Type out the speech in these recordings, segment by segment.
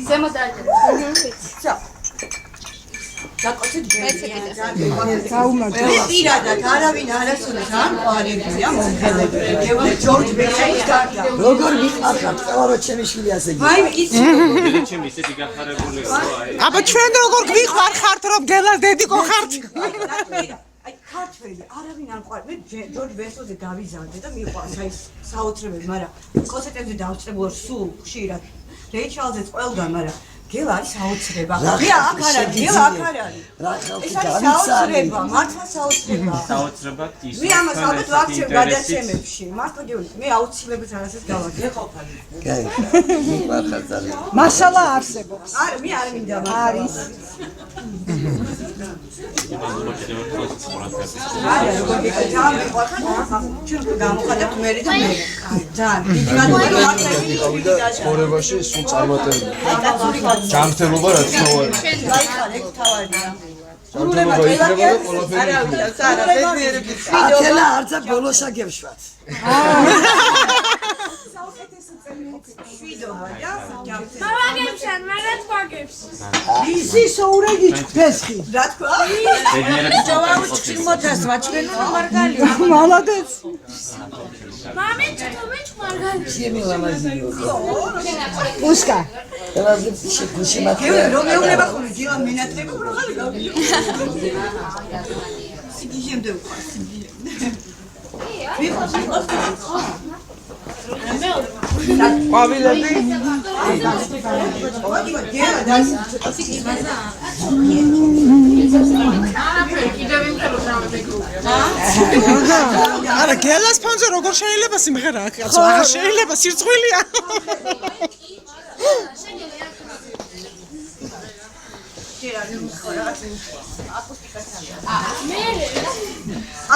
ზემოთ დაიწერე. დაკოცეთ პირადად არავინ არასოდეს არ ყვარებია მომხელებელი ჯორჯ ბეჩენის გარდა როგორ მიყარხარ ყველა ჩემი შვილი ასე იგი აი იცი ჩემი ისეთი გახარებულია აბა ჩვენ როგორ გვიხარხართ რომ გელას დედიკო ხართ აი ქართველი არავინ არ ყვარ მე ჯორჯ ბეჩენზე დავიზარდე და მიყვარს აი საოცრებები მაგრამ კონცერტებზე დავწებულ სულ ხშირად რეჩალზეც ყველგან მაგრამ გელა არის საოცრება. მე აქ არ არის, გელა აქ არ არის. ეს არის საოცრება, მართლა საოცრება. საოცრება ის. მე ამას ალბათ ვაქცევ გადაცემებში. მართლა გეუბნები, მე აუცილებლად რაღაცას გავაკეთე. ეყოფანი. კაი. მართლა ძალიან. მასალა არსებობს. არა, მე არ მინდა არის. არა, როგორ გიქცა, მე ვახან, ჩვენ გამოხატებთ მე და მე. ძალიან დიდი მადლობა მართლა დიდი დაჟა. ცხოვრებაში სულ წარმატებული. ჯანმრთელობა რა თქმა უნდა. გაიხარ ეგ თავარია. ჯანმრთელობა იქნება და ყველაფერი იქნება. ათელა არცა ბოლოს აგებშვათ. მაგებშან, მაგათ მაგებს. ისი სოურეგი ჩფესხი. რა თქვა? ჯავაუჩი მოდას ვაჩვენო მარგალია. მოლოდეს. მამენ ჩტომეჩ მარგალია. ჩემი ლამაზიო. უსკა. ელაზი შეგუში მაქ. რომ მეუბნება ხოლმე ძილა მენატრები რო ხარ გავიო. სიგიჟემდე უყავს სიგიჟემდე. ყვავილები. არა გელას ფონზე როგორ შეიძლება სიმღერა აქ კაცო აღარ შეიძლება სირცხვილია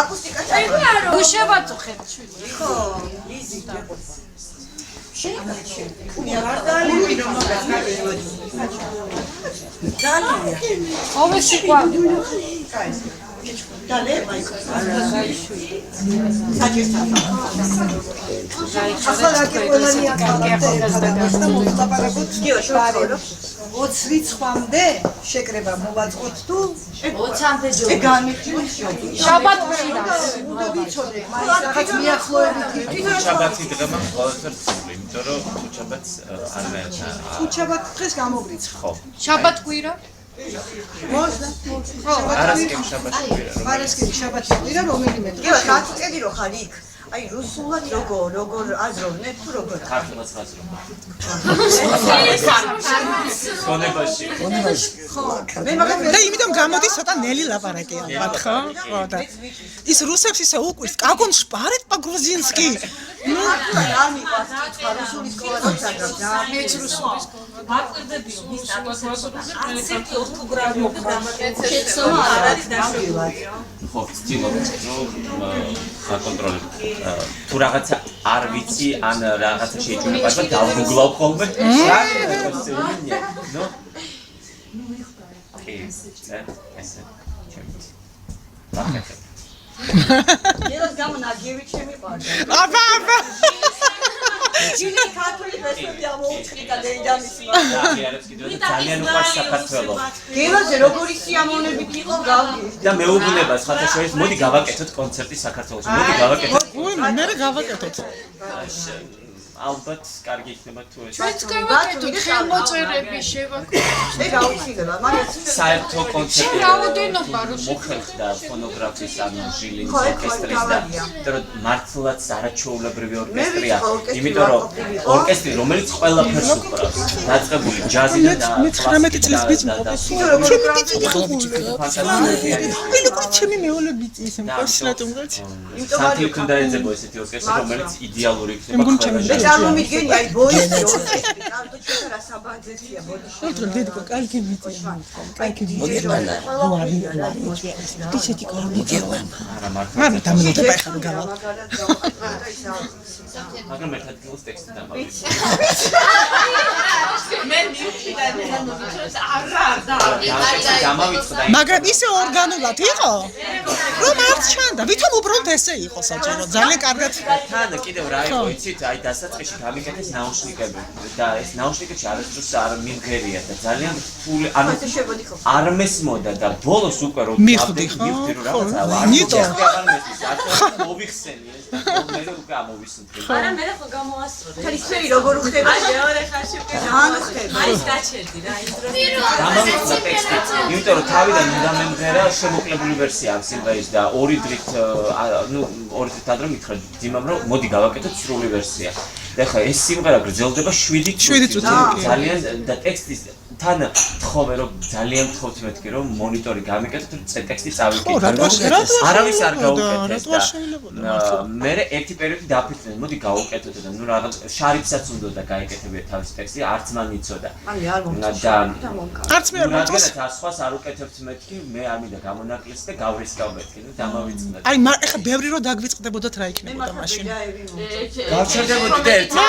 აკუსტიკა ჩაიგო. უშევაწო ხედავ. ხო, ლიზი. შეიქმნა. მარტალი რომ ძალიან. ოვე სიყვა. დალე მაიკო. საჭიროა. ახლა კყველანი ახლა მოვდაპარაკოთ. გიო შევარო. 20 რიცხვამდე შეკრება მოვაწყოთ თუ 20-მდე ჯო. ეგ განმიხილოთ შოგი. შაბათში რა. უნდა ვიცოდე მაინც რაღაც მიახლოებით შაბათი დღემა ყველაზე რთული იმიტომ რომ შაბათს არანაირად ხუთშაბათ დღეს გამოვრიცხა ხო შაბათ კვირა. მოსდა არასკენ შაბათი კვირა პარასკევი შაბათი კვირა რომელიმე დღე გიო გაწედი რო ხარ იქ. აი რუსულად როგორ აზროვნებ თუ როგორ ქართულად ხაზრო კონებაში მე მაგათ და იმიტომ გამოდის ცოტა ნელი ლაპარაკი ალბათ ხო? ხო და ის რუსებს ისე უკვირს კაკონ შპარეთ პაგრუზინსკი ნუ არ მიყვარს რუსული სკოლა როცაგებ და მეც რუსული სკოლა აკვირდებიო მის სტატუსს ასეთი ორთოგრაფიული გრამატიკა შეცდომა არ არის დაშვებად ხო ვცდილობ რომ საკონტროლებ თუ რაღაცა არ ვიცი ან რაღაცა შეიძლება პასუხი დავგუგლავ ხოლმე რა შეიძლება ნო ესე ჩემს ვახეთებ երբ გამონაგები ჩემი პარტია აბა ჯინი ქართული ფესტივალი ამოუწყდი და დეიდამისი აღიარებს კიდევ ძალიან უყვარს საქართველო გელაზე როგორი სიამოვნებით იყო გავდი და მეუბნება სხვათა შორის მოდი გავაკეთოთ კონცერტი საქართველოში მოდი გავაკეთოთ მე გავაკეთოთ ალბათ კარგი იქნება თუ ეს ჩვენც გავაკეთოთ ხელმოწერები შევაკეთოთ მე გაუჩინდება მაგრამ საერთო კონცერტი რაოდენობა რუსულ მოხერხდა ფონოგრაფის ანუ ჟილინის ორკესტრის და იმიტომ მართლაც არაჩვეულებრივი ორკესტრია იმიტომ რომ ორკესტრი რომელიც ყველაფერს უკრავს დაწყებული ჯაზიდან და 19 წლის ბიჭი ჩემი ბიჭი ხო ჩემი მეოლე ბიჭი ისე მყავს თუნდაც საერთოდ უნდა ეძებო ესეთი ორკესტრი რომელიც идеალური იქნება წარმომიდგენი აი ბოისი ორკესტრი კარტო ჩვენ რა საბაძეთია ბოდიში რომ დედიკო კალკი ბიჭია კალკი ბიჭია ისეთი კალკი არა მართლა მაგრამ დამნოდება ხარ გავა მაგრამ ერთად გილს ტექსტი დამავიწყე მე მივიდანე არა დამავიწყე მაგრამ ისე ორგანულად იყო რომ არ ჩანდა. ვითომ უბრალოდ ესე იყო საჭირო. ძალიან კარგად. თან კიდევ რა იყო, იცით, აი დასაწყისში გამიკეთეს ნაუშნიკები და ეს ნაუშნიკებში არასდროს არ მიმღერია და ძალიან რთული, ანუ არ მესმოდა და ბოლოს უკვე რომ მივხვდი ხო? ნიტო მოვიხსენი ეს და მე უკვე ამოვისუნთქე. არა მე ხო გამოასწრო. ხალისფერი როგორ ხდება? აი მეორე ხალში არის გაჩერდი რა ის დროს. გამოვიხსნა ტექსტი. იმიტომ რომ თავიდან უნდა მემღერა შემოკლებული ვერსია ამ სიმღერის და ორი დღით ადრე მითხრა ძიმამ რომ მოდი გავაკეთოთ სრული ვერსია. და ხა ეს სიმღერა გრძელდება 7 წუთი. ძალიან და ტექსტის თან თხოვე რომ ძალიან თხოვთ მეთქი რომ მონიტორი გამიკეთოთ რომ ტექსტი წავიკეთოთ. არავის არ გაუკეთეს და მე ერთი პერიოდი დაფიქრდნენ მოდი გავუკეთოთ და ნუ რაღაც შარიფსაც უნდა გაეკეთებინა თავის ტექსტი არც მან იცოდა. და არც მე არ მოგწონს. რადგანაც სხვას არ უკეთებთ მეთქი მე არ მინდა გამონაკლისი და გავრისკავ მეთქი და დამავიწყდა. აი ეხა ბევრი რო დაგვიწყდებოდათ რა იქნებოდა მაშინ. გავჩერდებოდი და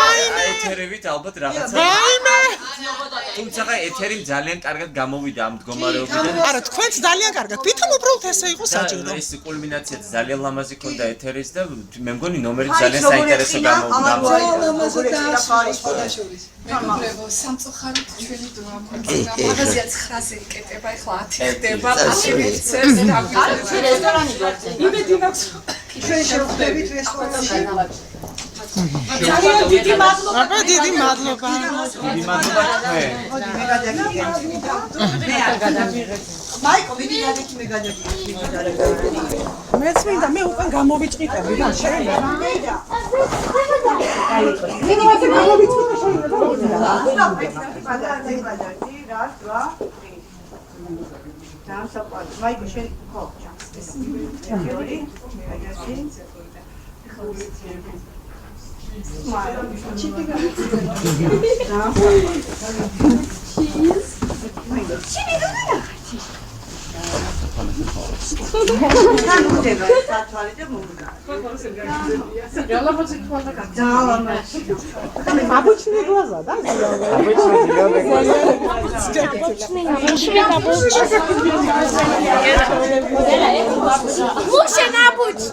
ეთერებით ალბათ რაღაცა. რაიმე თუმცა ეთერი ძალიან კარგად გამოვიდა ამ მდგომარეობიდან. არა თქვენც ძალიან კარგად. ვითომ უბრალოდ ესე იყო საჭირო. ეს კულმინაცია ძალიან ლამაზი ქონდა ეთერის და მე მგონი ნომერი ძალიან საინტერესო გამოვიდა. მეგობრებო, სამწუხაროდ ჩვენი დრო ამოწია. მაღაზია 9-ზე იკეტება, ახლა 10 ხდება. ასე მიწევს და არა ჩვენ რესტორანი გვაქვს. იმედი მაქვს. ჩვენ შევხვდებით რესტორანში. ძალიან დიდი მადლობა. აბა დიდი მადლობა. დიდი მადლობა თქვენ. მოდი მე გადაგიგებ. მე არ გადაგიღებ. მაიკო ვიდი გადაგიგებ მე გადაგიგებ. მეც მინდა მე უკან გამოვიჭყიტები და შეიძლება. მაიკო შენ ხო Обычные глаза, да? Слушай, набудь!